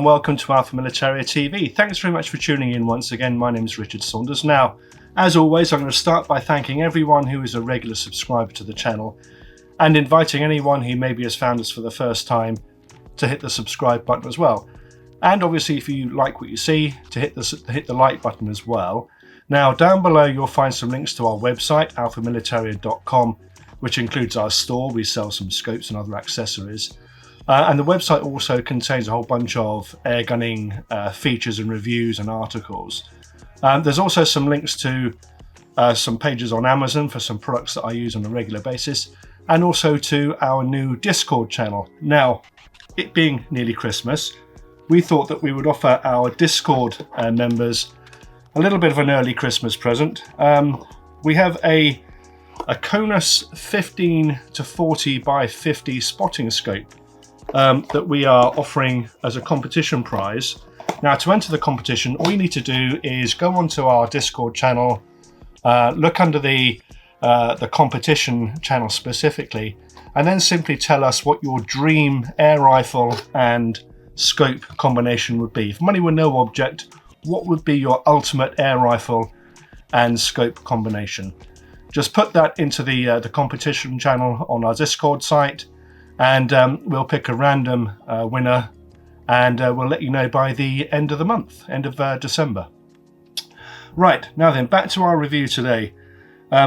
welcome to Alpha Militaria TV. Thanks very much for tuning in once again. My name is Richard Saunders. Now, as always, I'm going to start by thanking everyone who is a regular subscriber to the channel and inviting anyone who maybe has found us for the first time to hit the subscribe button as well. And obviously, if you like what you see, to hit the like button as well. Now, down below, you'll find some links to our website, alphamilitaria.com, which includes our store. We sell some scopes and other accessories. And the website also contains a whole bunch of airgunning features and reviews and articles. There's also some links to some pages on Amazon for some products that I use on a regular basis, and also to our new Discord channel. Now, it being nearly Christmas, we thought that we would offer our Discord members a little bit of an early Christmas present. We have a Conus 15 to 40 by 50 spotting scope that we are offering as a competition prize. Now, to enter the competition, all you need to do is go onto our Discord channel, look under the competition channel specifically, and then simply tell us what your dream air rifle and scope combination would be. If money were no object, what would be your ultimate air rifle and scope combination? Just put that into the competition channel on our Discord site, and we'll pick a random winner, and we'll let you know by the end of the month, end of December. Right, now then, back to our review today.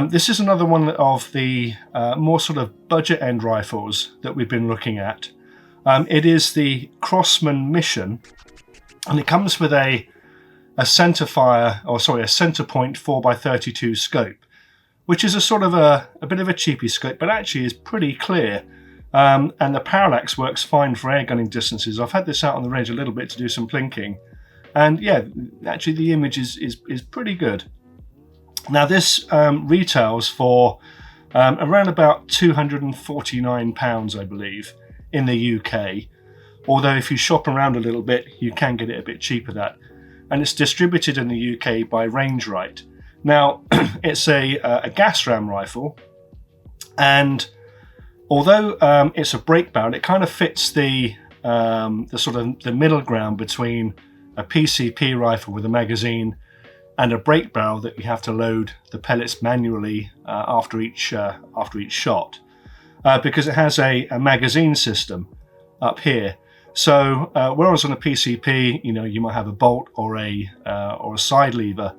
This is another one of the more sort of budget end rifles that we've been looking at. It is the Crosman Mission, and it comes with a center point 4x32 scope, which is a sort of a bit of a cheapy scope, but actually is pretty clear. And the parallax works fine for air gunning distances. I've had this out on the range a little bit to do some plinking, and yeah, actually the image is pretty good. Now, this retails for around about £249, I believe, in the UK. Although if you shop around a little bit, you can get it a bit cheaper than that. And it's distributed in the UK by Range Right. Now, it's a gas ram rifle, and although it's a break barrel, it kind of fits the sort of the middle ground between a PCP rifle with a magazine and a break barrel that you have to load the pellets manually after each shot, because it has a magazine system up here. So whereas on a PCP, you might have a bolt or a side lever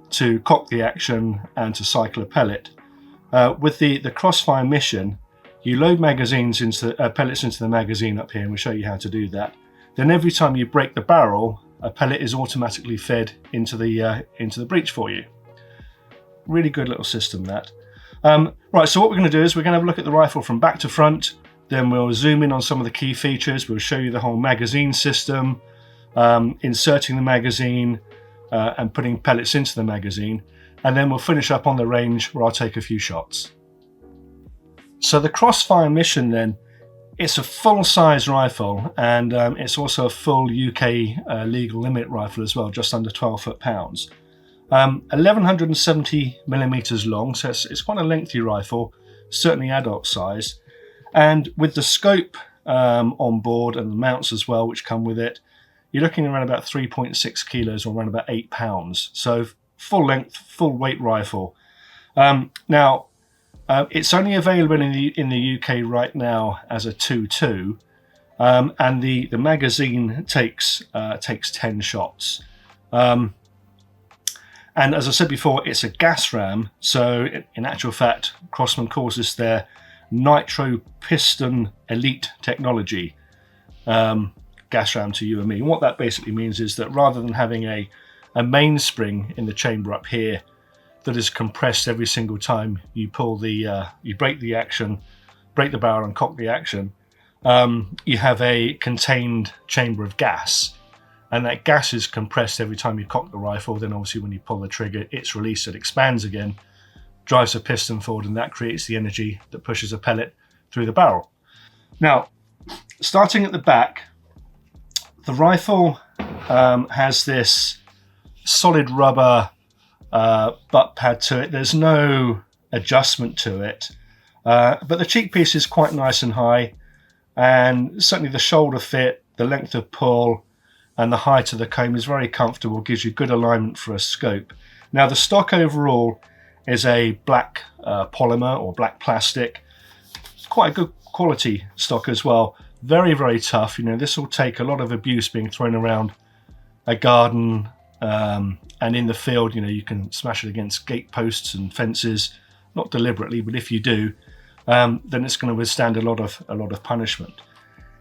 to cock the action and to cycle a pellet. With the Crossfire Mission, you load magazines into pellets into the magazine up here, and we'll show you how to do that. Then every time you break the barrel, a pellet is automatically fed into the breech for you. Really good little system, that. Right, so what we're going to do is we're going to have a look at the rifle from back to front. Then we'll zoom in on some of the key features. We'll show you the whole magazine system, inserting the magazine and putting pellets into the magazine. And then we'll finish up on the range where I'll take a few shots. So the Crossfire Mission then, it's a full-size rifle, and it's also a full UK legal limit rifle as well, just under 12 foot-pounds. 1170 millimeters long, so it's quite a lengthy rifle, certainly adult size. And with the scope on board and the mounts as well, which come with it, you're looking around about 3.6 kilos or around about 8 pounds. So full length, full weight rifle. Now, it's only available in the UK right now as a 2.2, and the magazine takes 10 shots. And as I said before, it's a gas ram, so in actual fact, Crosman calls this their nitro piston elite technology gas ram to you and me. And what that basically means is that rather than having a mainspring in the chamber up here that is compressed every single time you pull you break the action, break the barrel and cock the action, you have a contained chamber of gas, and that gas is compressed every time you cock the rifle. Then obviously when you pull the trigger, it's released, it expands again, drives a piston forward, and that creates the energy that pushes a pellet through the barrel. Now, starting at the back, the rifle has this solid rubber butt pad to it. There's no adjustment to it, but the cheek piece is quite nice and high, and certainly the shoulder fit, the length of pull, and the height of the comb is very comfortable, gives you good alignment for a scope. Now the stock overall is a black polymer or black plastic. It's quite a good quality stock as well. Very, very tough. You know, this will take a lot of abuse being thrown around a garden and in the field. You know, you can smash it against gate posts and fences, not deliberately, but if you do, then it's going to withstand a lot of punishment.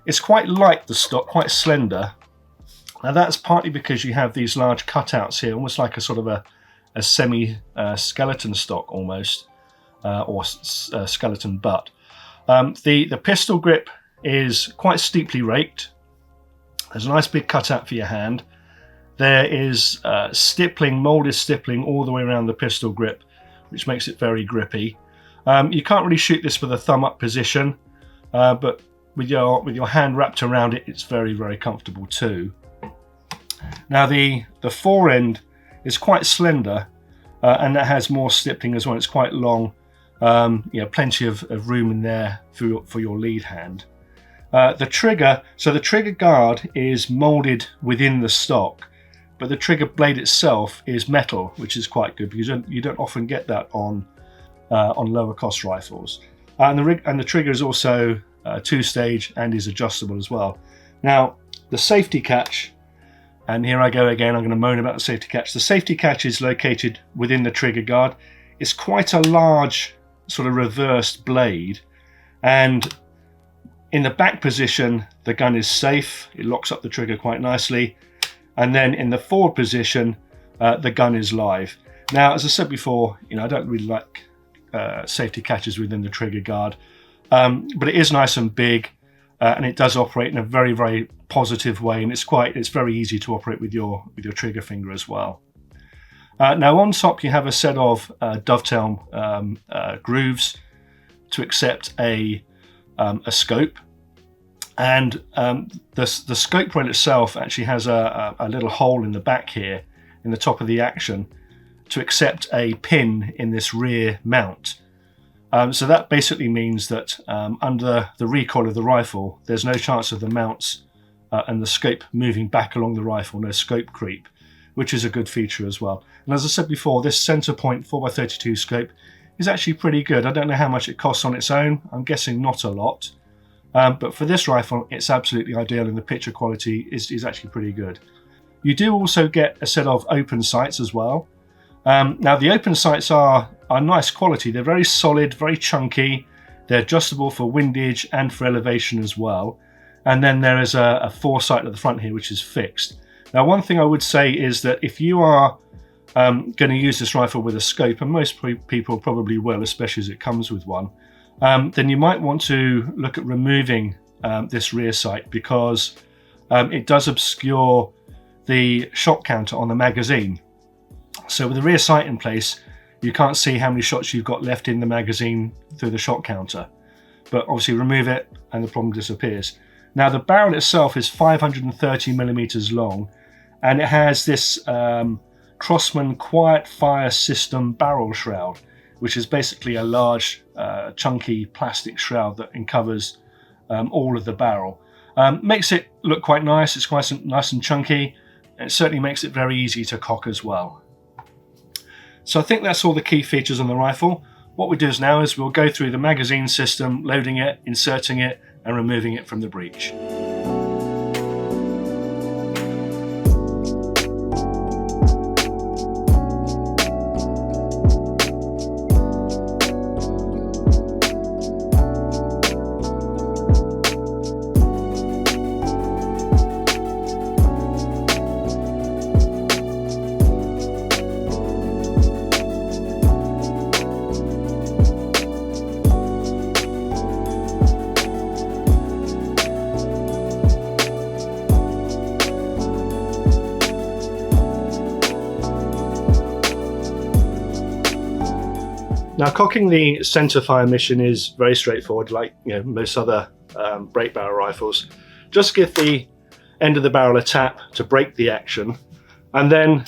It's quite light, the stock, quite slender. Now that's partly because you have these large cutouts here, almost like a sort of a semi-skeleton stock almost, or skeleton butt. The pistol grip is quite steeply raked. There's a nice big cutout for your hand. There is stippling, molded stippling all the way around the pistol grip, which makes it very grippy. You can't really shoot this with a thumb up position, but with your hand wrapped around it, it's very, very comfortable too. Now the forend is quite slender, and that has more stippling as well. It's quite long, plenty of room in there for your lead hand. The trigger guard is molded within the stock, but the trigger blade itself is metal, which is quite good because you don't often get that on lower cost rifles. And the trigger is also two-stage and is adjustable as well. Now the safety catch, and here I go again, I'm going to moan about the safety catch. The safety catch is located within the trigger guard. It's quite a large sort of reversed blade, and in the back position the gun is safe. It locks up the trigger quite nicely, and then in the forward position the gun is live. Now, as I said before, I don't really like safety catches within the trigger guard, but it is nice and big, and it does operate in a very, very positive way, and it's very easy to operate with your trigger finger as well. Now on top you have a set of dovetail grooves to accept a scope, and the scope rail itself actually has a little hole in the back here in the top of the action to accept a pin in this rear mount. So that basically means that under the recoil of the rifle, there's no chance of the mounts and the scope moving back along the rifle, no scope creep, which is a good feature as well. And as I said before, this center point 4x32 scope is actually pretty good. I don't know how much it costs on its own. I'm guessing not a lot. But for this rifle, it's absolutely ideal, and the picture quality is actually pretty good. You do also get a set of open sights as well. Now the open sights are nice quality. They're very solid, very chunky. They're adjustable for windage and for elevation as well. And then there is a foresight at the front here, which is fixed. Now, one thing I would say is that if you are going to use this rifle with a scope, and most people probably will, especially as it comes with one, then you might want to look at removing this rear sight, because it does obscure the shot counter on the magazine. So with the rear sight in place, you can't see how many shots you've got left in the magazine through the shot counter. But obviously remove it and the problem disappears. Now the barrel itself is 530 millimeters long, and it has this Crosman Quiet Fire System barrel shroud, which is basically a large chunky plastic shroud that uncovers all of the barrel. Makes it look quite nice. It's quite nice and chunky. It certainly makes it very easy to cock as well. So I think that's all the key features on the rifle. What we do now is we'll go through the magazine system, loading it, inserting it, and removing it from the breech. Now, cocking the centre fire mission is very straightforward, like most other break barrel rifles. Just give the end of the barrel a tap to break the action, and then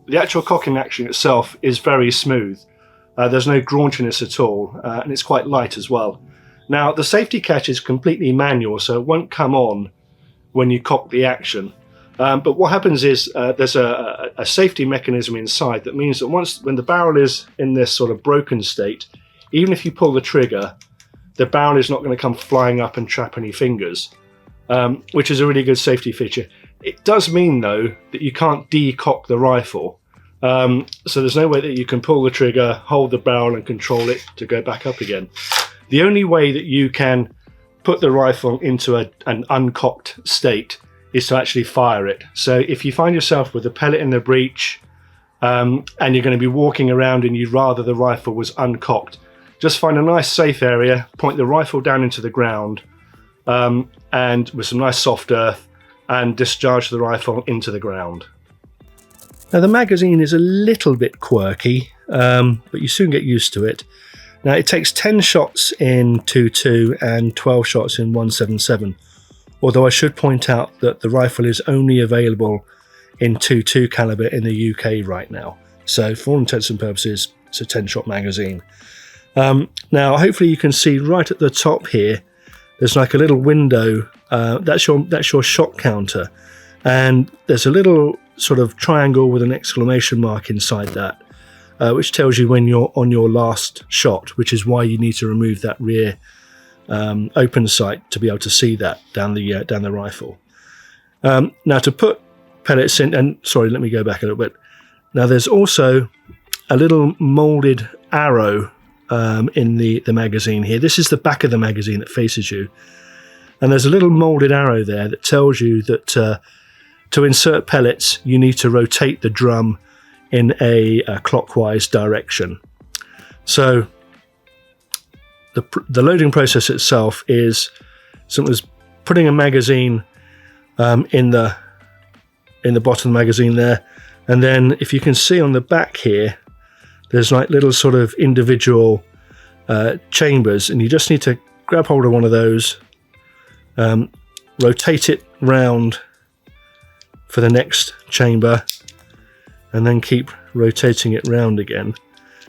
the actual cocking action itself is very smooth. There's no graunchiness at all, and it's quite light as well. Now, the safety catch is completely manual, so it won't come on when you cock the action. But what happens is there's a safety mechanism inside that means that when the barrel is in this sort of broken state, even if you pull the trigger, the barrel is not going to come flying up and trap any fingers, which is a really good safety feature. It does mean, though, that you can't decock the rifle. So there's no way that you can pull the trigger, hold the barrel and control it to go back up again. The only way that you can put the rifle into an uncocked state is to actually fire it. So if you find yourself with a pellet in the breech and you're going to be walking around and you'd rather the rifle was uncocked, just find a nice safe area, point the rifle down into the ground and with some nice soft earth, and discharge the rifle into the ground. Now the magazine is a little bit quirky, but you soon get used to it. Now it takes 10 shots in 2.2 and 12 shots in 1.77, although I should point out that the rifle is only available in 2.2 caliber in the UK right now. So for all intents and purposes, it's a 10-shot magazine. Now hopefully you can see right at the top here, there's like a little window, that's your shot counter, and there's a little sort of triangle with an exclamation mark inside that, which tells you when you're on your last shot, which is why you need to remove that rear open sight to be able to see that down the rifle. Now to put pellets in, and sorry, let me go back a little bit. Now there's also a little molded arrow in the magazine here. This is the back of the magazine that faces you, and there's a little molded arrow there that tells you that to insert pellets you need to rotate the drum in a clockwise direction. So the loading process itself is simple as putting a magazine in the bottom of the magazine there, and then if you can see on the back here, there's like little sort of individual chambers, and you just need to grab hold of one of those, rotate it round for the next chamber, and then keep rotating it round again.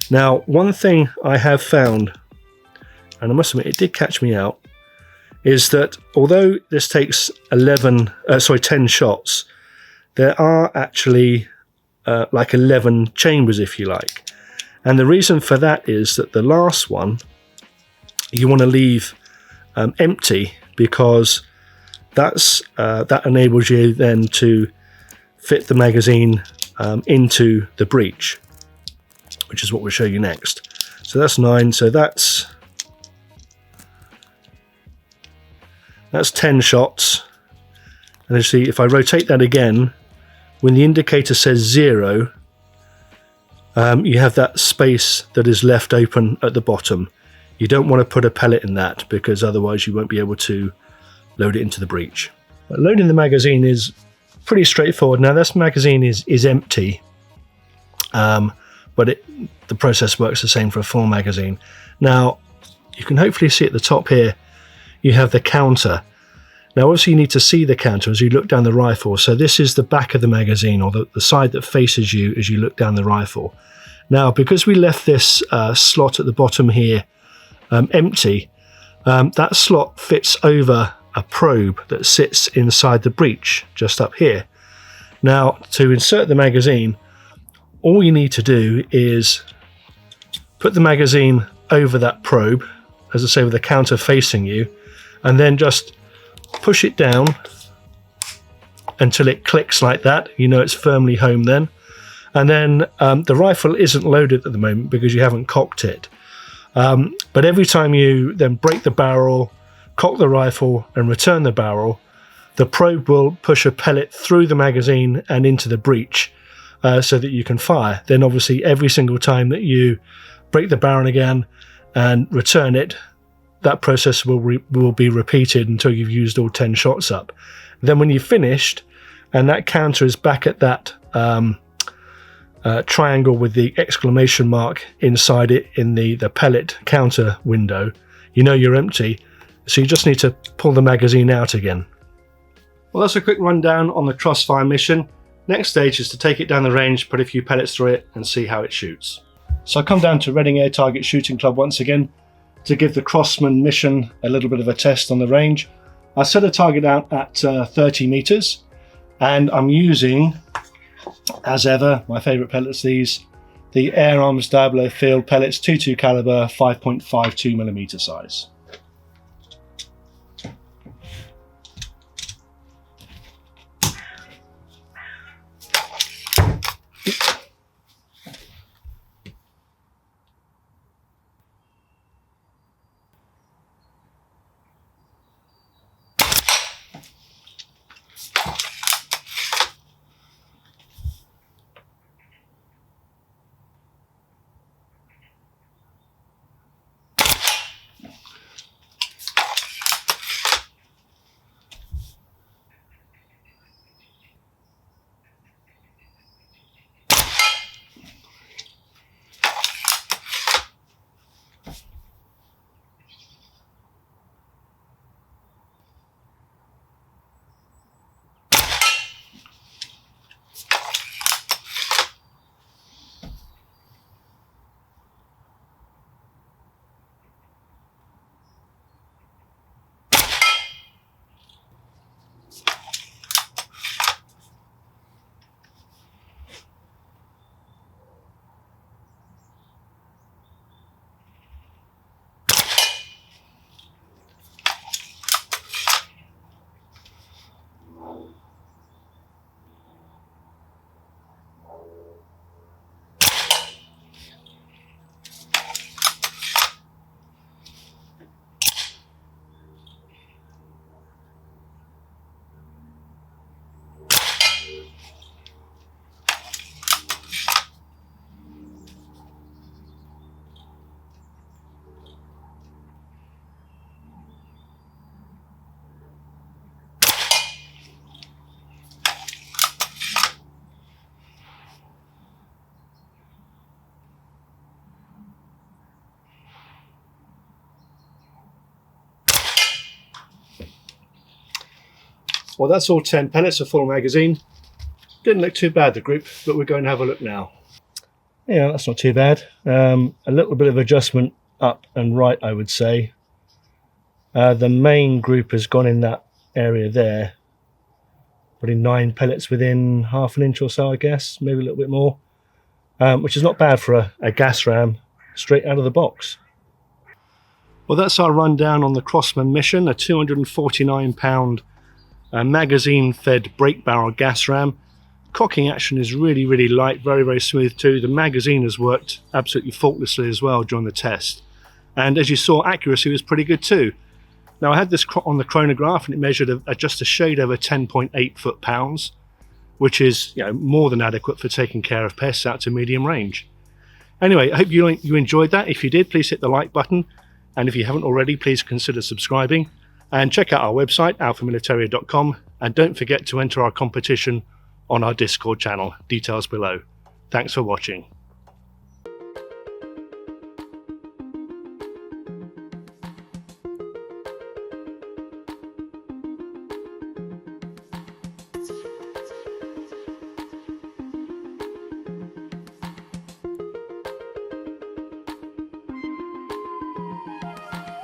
Now, one thing I have found, and I must admit it did catch me out, is that although this takes 10 shots, there are actually like 11 chambers, if you like. And the reason for that is that the last one you want to leave empty, because that enables you then to fit the magazine into the breech, which is what we'll show you next. So that's 9, so that's 10 shots. And you see, if I rotate that again, when the indicator says 0, you have that space that is left open at the bottom. You don't want to put a pellet in that, because otherwise you won't be able to load it into the breech. But loading the magazine is pretty straightforward. Now this magazine is empty, but the process works the same for a full magazine. Now you can hopefully see at the top here, you have the counter. Now obviously you need to see the counter as you look down the rifle. So this is the back of the magazine, or the side that faces you as you look down the rifle. Now because we left this slot at the bottom here empty, that slot fits over a probe that sits inside the breech just up here. Now to insert the magazine, all you need to do is put the magazine over that probe, as I say, with the counter facing you, and then just push it down until it clicks like that. You know it's firmly home then. And then the rifle isn't loaded at the moment because you haven't cocked it. But every time you then break the barrel, cock the rifle and return the barrel, the probe will push a pellet through the magazine and into the breech so that you can fire. Then obviously every single time that you break the barrel again and return it, that process will be repeated until you've used all 10 shots up. Then when you've finished and that counter is back at that triangle with the exclamation mark inside it in the pellet counter window, you know you're empty. So you just need to pull the magazine out again. Well, that's a quick rundown on the Crosman Mission. Next stage is to take it down the range, put a few pellets through it and see how it shoots. So I come down to Reading Air Target Shooting Club once again to give the Crosman Mission a little bit of a test on the range. I set a target out at 30 meters, And I'm using, as ever, my favourite pellets, these, the Air Arms Diablo Field pellets, 22 caliber, 5.52mm size. Well, that's all 10 pellets, a full magazine. Didn't look too bad, the group, but we're going to have a look now. Yeah, that's not too bad. A little bit of adjustment up and right, I would say. The main group has gone in that area there. Putting 9 pellets within half an inch or so, I guess, maybe a little bit more. Which is not bad for a gas ram straight out of the box. Well, that's our rundown on the Crosman Mission, a 249-pound magazine-fed brake barrel gas ram. Cocking action is really light, very smooth too. The magazine has worked absolutely faultlessly as well during the test. And as you saw, accuracy was pretty good too. Now, I had this on the chronograph and it measured just a shade over 10.8 foot-pounds, which is, you know, more than adequate for taking care of pests out to medium range. Anyway, I hope you enjoyed that. If you did, please hit the like button. And if you haven't already, please consider subscribing. And check out our website, alphamilitaria.com. And don't forget to enter our competition on our Discord channel. Details below. Thanks for watching.